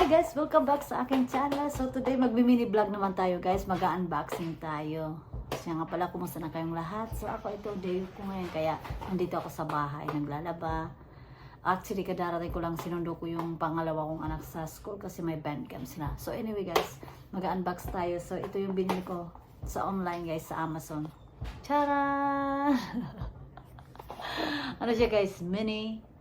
Hi guys! Welcome back sa aking channel. So today magmi-mini vlog naman tayo guys. Mag-unboxing tayo. Kasi nga pala, kumusta na kayong lahat? So ako ito, day ko ngayon. Kaya nandito ako sa bahay, naglalaba. Actually, kadarating ko lang sinundo ko yung pangalawa kong anak sa school kasi may band camp sila. So anyway guys, mag-unbox tayo. So ito yung binili ko sa online guys, sa Amazon. Tara! Ano siya guys? Mini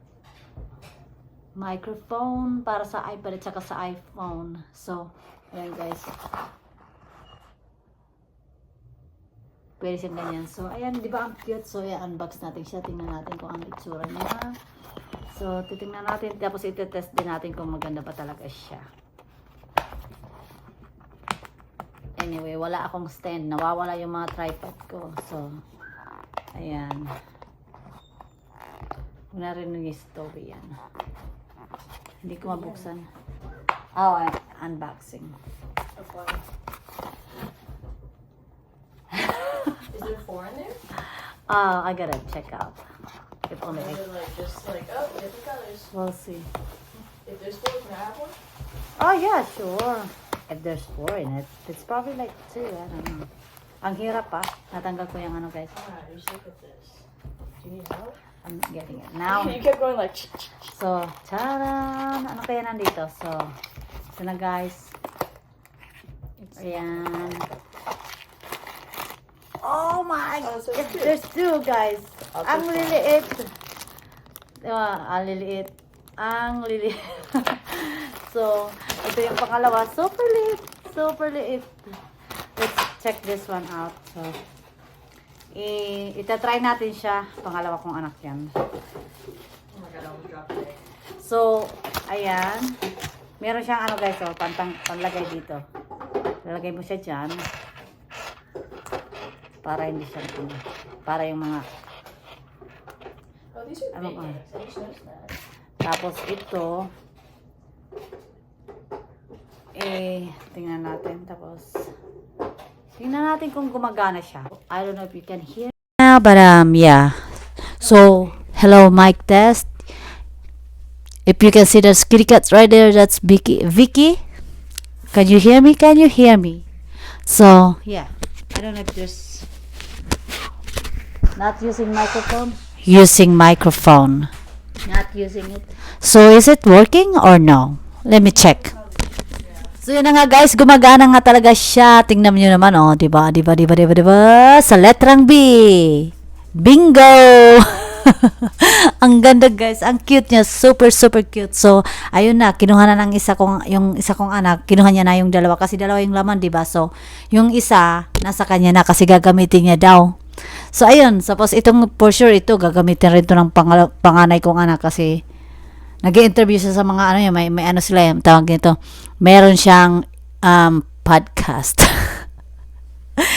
microphone para sa iPad at saka sa iPhone. So, ayan guys. Pwede siyang ganyan. So, ayan, di ba ang cute? So, ayan, unbox natin siya. Tingnan natin kung ang itsura niya. So, titingnan natin. Tapos, iti-test din natin kung maganda pa talaga siya. Anyway, wala akong stand. Nawawala yung mga tripod ko. So, ayan. Wala rin yung story yan. Hindi ko mabuksan. Oh, unboxing. Is there 4 in there? I gotta check out. If Or only is it like just like, oh, different colors? we'll see. If there's 4, can I have one? Oh yeah, sure. If there's 4 in it, it's probably like 2. I don't know. Ang hirap pa. Natanggal ko yung ano guys. Alright, let's look at this. Do you need help? I'm getting it now. You kept going like, So, charan! Ano kaya nandito? So, ito na guys. Ayan. Oh my! Oh, so it's two. There's 2 guys. I'll Ang take one. liliit. Diba? Ang liliit. Ang liliit. So, ito yung pangalawa. Super liit. Super liit. Let's check this one out. So, itatry natin siya. Pangalawa kong anak yan. Oh my god, I almost dropped it. So, ayan. Meron siyang ano guys, oh, panlagay dito. Lalagay mo siya dyan. Para hindi siya, para yung mga, Oh, these are Ano big ba? eggs. I just noticed that. tapos ito, tingnan natin. Tapos, tingnan natin kung gumagana siya. I don't know if you can hear now, but yeah. So, hello mic test. If you can see the kitty cats right there, that's Vicky. Can you hear me? Can you hear me? So, yeah. I don't know if there's not using microphone. Using microphone. Not using it. So, is it working or no? Let me check. So, yun na nga guys, gumagana nga talaga siya. Tingnan niyo naman, oh, diba? Sa letrang B. Bingo! Ang ganda guys, ang cute niya, super cute. So, ayun na, kinuha na ng yung isa kong anak, kinuha niya na yung dalawa kasi dalawa yung laman, 'di ba? So, yung isa nasa kanya na kasi gagamitin niya daw. So, ayun, suppose itong for sure ito gagamitin rin to ng panganay kong anak kasi nag-i-interview siya sa mga ano yan, may ano sila yung tawag nito. Meron siyang podcast.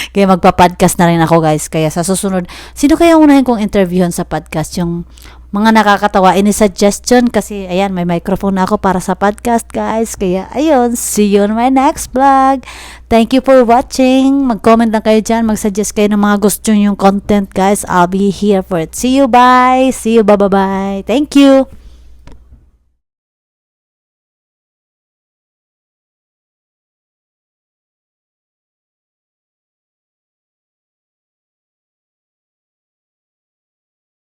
Kaya magpa-podcast na rin ako guys. Kaya sa susunod, sino kaya unahin kong interviewin sa podcast? Yung mga nakakatawa, any suggestion? Kasi ayan, may microphone na ako para sa podcast guys. Kaya ayun, see you on my next vlog. Thank you for watching. Mag-comment lang kayo dyan. Mag-suggest kayo ng mga gusto yung content guys. I'll be here for it. See you, bye. See you, bye. Thank you.